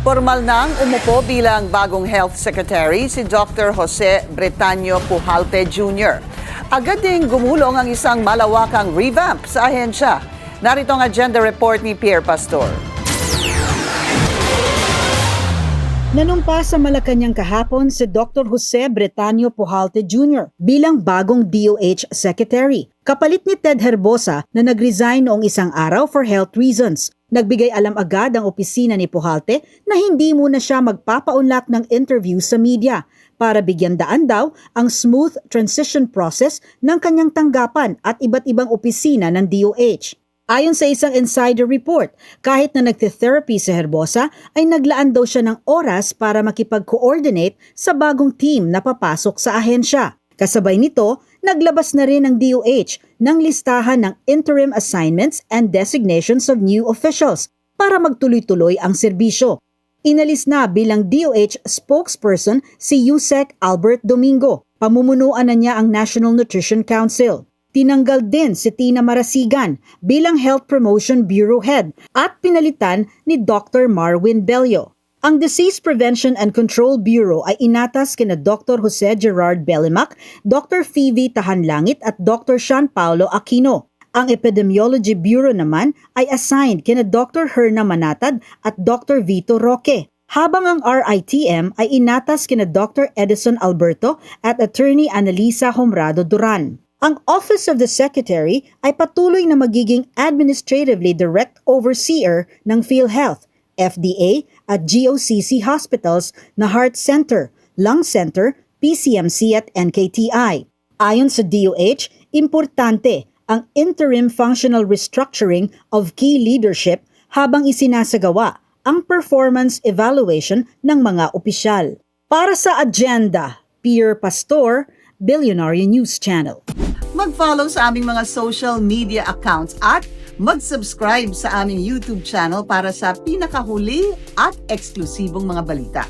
Formal nang umupo bilang bagong Health Secretary si Dr. Jose Bretaño Pujalte Jr. Agad ding gumulong ang isang malawakang revamp sa ahensya. Narito ang agenda report ni Pierre Pastor. Nanumpa sa Malacanang kahapon si Dr. Jose Bretaño Pujalte Jr. bilang bagong DOH Secretary. Kapalit ni Ted Herbosa na nag-resign noong isang araw for health reasons. Nagbigay alam agad ang opisina ni Pujalte na hindi muna siya magpapaunlak ng interview sa media para bigyan daan daw ang smooth transition process ng kanyang tanggapan at iba't ibang opisina ng DOH. Ayon sa isang insider report, kahit na nagte-therapy si Herbosa, ay naglaan daw siya ng oras para makipag-coordinate sa bagong team na papasok sa ahensya. Kasabay nito, naglabas na rin ang DOH ng listahan ng interim assignments and designations of new officials para magtuloy-tuloy ang serbisyo. Inalis na bilang DOH spokesperson si Yusek Albert Domingo. Pamumunuan na niya ang National Nutrition Council. Tinanggal din si Tina Marasigan bilang Health Promotion Bureau Head at pinalitan ni Dr. Marwin Bello. Ang Disease Prevention and Control Bureau ay inatas kina Dr. Jose Gerard Bellimac, Dr. Phoebe Tahanlangit at Dr. Sean Paulo Aquino. Ang Epidemiology Bureau naman ay assigned kina Dr. Herna Manatad at Dr. Vito Roque. Habang ang RITM ay inatas kina Dr. Edison Alberto at Attorney Annalisa Homrado Duran. Ang Office of the Secretary ay patuloy na magiging administratively direct overseer ng PhilHealth, FDA at GOCC hospitals na Heart Center, Lung Center, PCMC at NKTI. Ayon sa DOH, importante ang interim functional restructuring of key leadership habang isinasagawa ang performance evaluation ng mga opisyal. Para sa agenda, Pierre Pastor, Billionaire News Channel. Mag-follow sa aming mga social media accounts at mag-subscribe sa aming YouTube channel para sa pinakahuli at eksklusibong mga balita.